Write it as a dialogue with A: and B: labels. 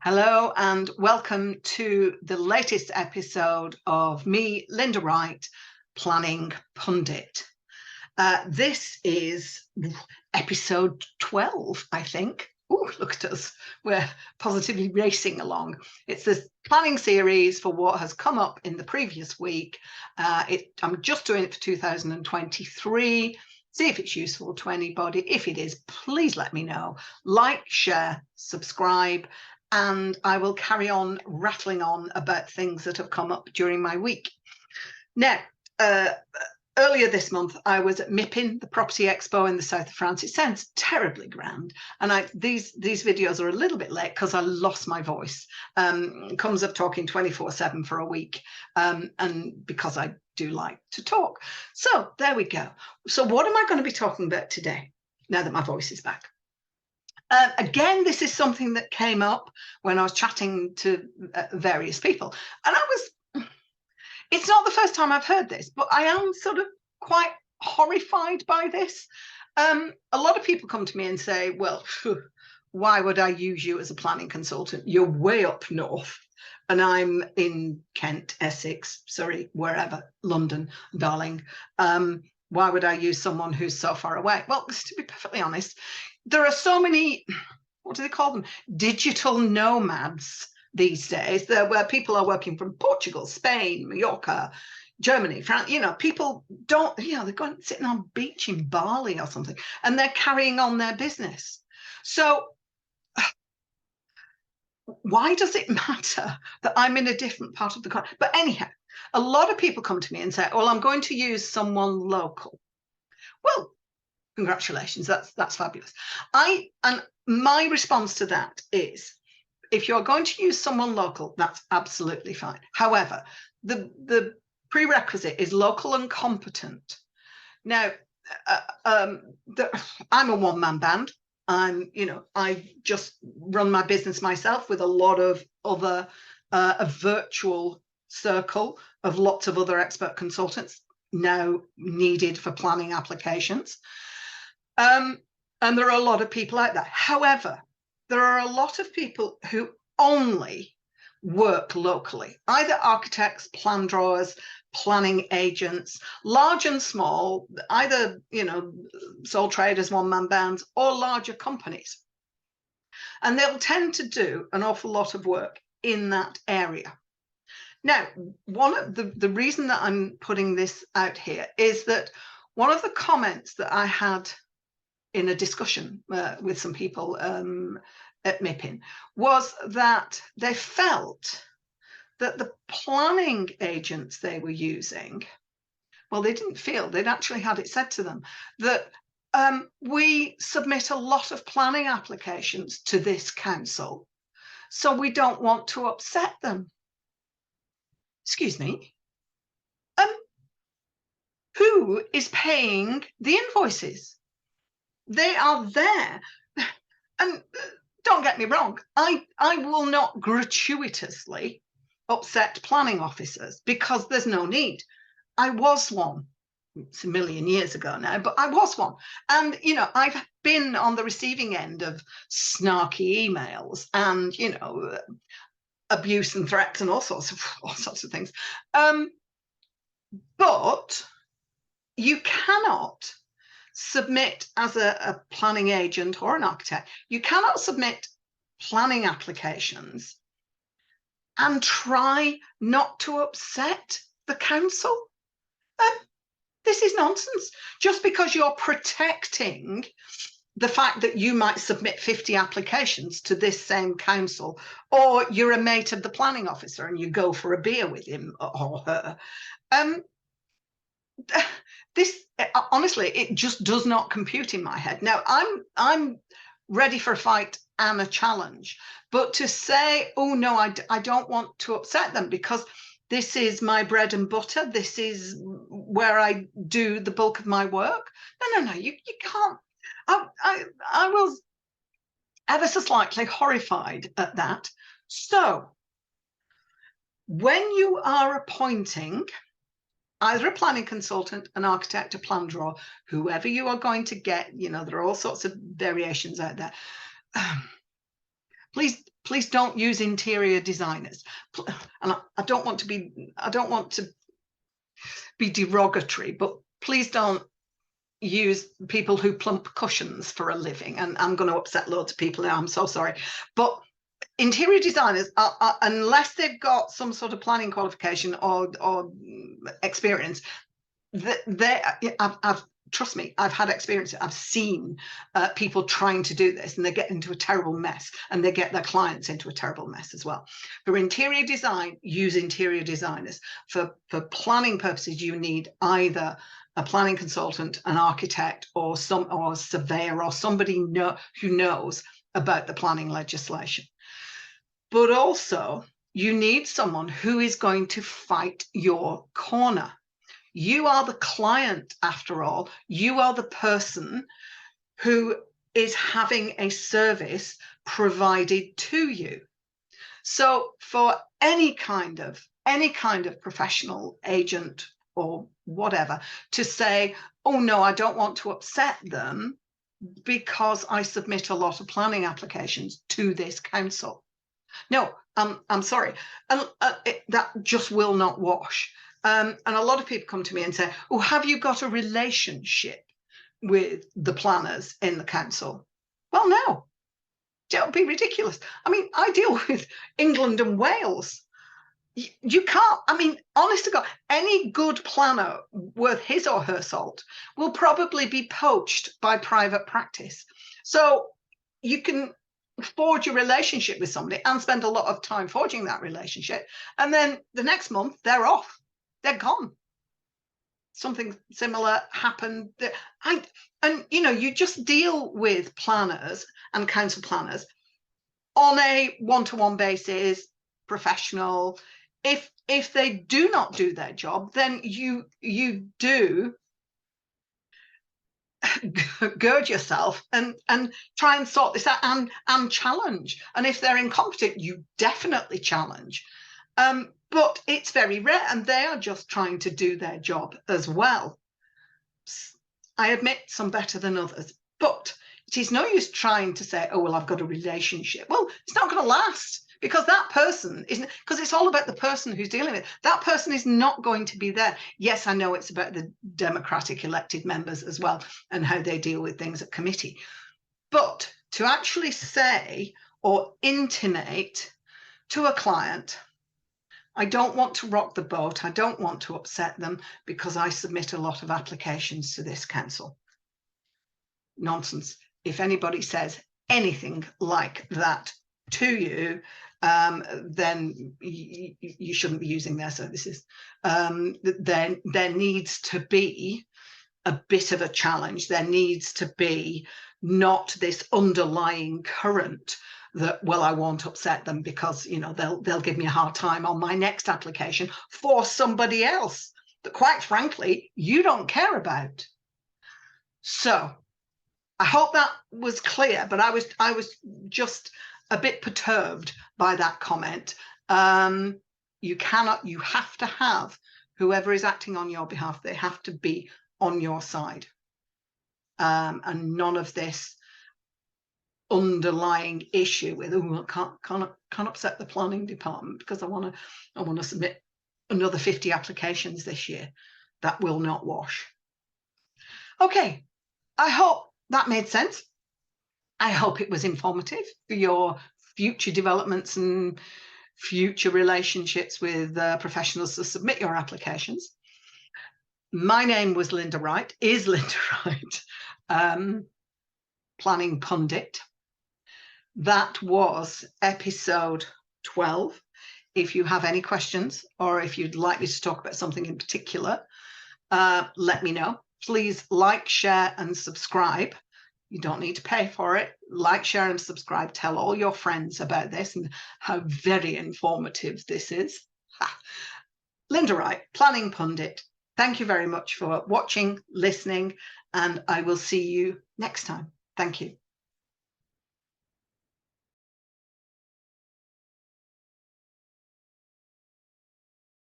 A: Hello and welcome to the latest episode of me, Linda Wright, Planning Pundit. This is episode 12, I think. Oh, look at us. We're positively racing along. It's this planning series for what has come up in the previous week. I'm just doing it for 2023. See if it's useful to anybody. If it is, please let me know. Like, share, subscribe, and I will carry on rattling on about things that have come up during my week. Now, earlier this month, I was at MIPIN, the Property Expo in the south of France. It sounds terribly grand. And these videos are a little bit late because I lost my voice. Comes up talking 24/7 for a week. And because I do like to talk. So there we go. So what am I going to be talking about today, now that my voice is back? Again, this is something that came up when I was chatting to various people. And it's not the first time I've heard this, but I am sort of quite horrified by this. A lot of people come to me and say, well, why would I use you as a planning consultant? You're way up north and I'm in Kent, Essex, Surrey, wherever, London, darling. Why would I use someone who's so far away? Well, to be perfectly honest, there are so many, what do they call them? Digital nomads these days, where people are working from Portugal, Spain, Mallorca, Germany, France. People don't, they're going sitting on a beach in Bali or something, and they're carrying on their business. So why does it matter that I'm in a different part of the country? But anyhow, a lot of people come to me and say, well, I'm going to use someone local. Well, congratulations, that's fabulous. And my response to that is, if you're going to use someone local, that's absolutely fine. However, the prerequisite is local and competent. Now, I'm a one-man band. I just run my business myself with a lot of other, a virtual circle of lots of other expert consultants now needed for planning applications. And there are a lot of people out there. However, there are a lot of people who only work locally, either architects, plan drawers, planning agents, large and small, either, sole traders, one-man bands, or larger companies. And they'll tend to do an awful lot of work in that area. Now, one of the reason that I'm putting this out here is that one of the comments that I had in a discussion with some people at MIPIN was that they felt that the planning agents they were using, well, they didn't feel, they'd actually had it said to them that we submit a lot of planning applications to this council, so we don't want to upset them. Excuse me. Who is paying the invoices? They are there. And don't get me wrong, I will not gratuitously upset planning officers because there's no need. I was one. It's a million years ago now, but I was one. And, I've been on the receiving end of snarky emails and, abuse and threats and all sorts of things. But you cannot submit as a planning agent or an architect, you cannot submit planning applications and try not to upset the council. This is nonsense. Just because you're protecting the fact that you might submit 50 applications to this same council, or you're a mate of the planning officer and you go for a beer with him or her. This, honestly, it just does not compute in my head. Now, I'm ready for a fight and a challenge, but to say, oh no, I don't want to upset them because this is my bread and butter, this is where I do the bulk of my work. No, you can't. I was ever so slightly horrified at that. So when you are appointing either a planning consultant, an architect, a plan drawer, whoever you are going to get, there are all sorts of variations out there. Please Please don't use interior designers. And I don't want to be derogatory, but please don't use people who plump cushions for a living. And I'm going to upset loads of people now. I'm so sorry. But interior designers, unless they've got some sort of planning qualification or experience, trust me, I've had experience. I've seen people trying to do this, and they get into a terrible mess, and they get their clients into a terrible mess as well. For interior design, use interior designers. For planning purposes, you need either a planning consultant, an architect, or a surveyor, or somebody who knows about the planning legislation. But also, you need someone who is going to fight your corner. You are the client, after all. You are the person who is having a service provided to you. So for any kind of professional agent or whatever to say, oh no, I don't want to upset them because I submit a lot of planning applications to this council. No, I'm sorry. That just will not wash. And a lot of people come to me and say, oh, have you got a relationship with the planners in the council? Well, no, don't be ridiculous. I mean, I deal with England and Wales. You can't, I mean, honest to God, any good planner worth his or her salt will probably be poached by private practice. So you can forge a relationship with somebody and spend a lot of time forging that relationship. And then the next month they're off, they're gone. Something similar happened. And you know, you just deal with planners and council planners on a one-to-one basis, professional. If they do not do their job, then you do gird yourself and try and sort this out and challenge. And if they're incompetent, you definitely challenge. But it's very rare, and they are just trying to do their job as well. I admit some better than others, but it is no use trying to say, oh, well, I've got a relationship. Well, it's not going to last, because that person isn't, because it's all about the person who's dealing with it. That person is not going to be there. Yes, I know it's about the democratic elected members as well and how they deal with things at committee. But to actually say or intimate to a client, I don't want to rock the boat, I don't want to upset them because I submit a lot of applications to this council. Nonsense. If anybody says anything like that to you, then you shouldn't be using their services. There needs to be a bit of a challenge. There needs to be not this underlying current that, well, I won't upset them because, you know, they'll give me a hard time on my next application for somebody else that, quite frankly, you don't care about. So I hope that was clear, but I was just a bit perturbed by that comment. You have to have whoever is acting on your behalf, they have to be on your side. And none of this underlying issue with, oh, I can't upset the planning department because I want to submit another 50 applications this year. That will not wash. Okay, I hope that made sense. I hope it was informative for your future developments and future relationships with professionals to submit your applications. My name was Linda Wright, is Linda Wright, Planning Pundit. That was episode 12. If you have any questions or if you'd like me to talk about something in particular, let me know. Please like, share, and subscribe. You don't need to pay for it. Like, share, and subscribe. Tell all your friends about this and how very informative this is. Linda Wright, Planning Pundit. Thank you very much for watching, listening, and I will see you next time. Thank you.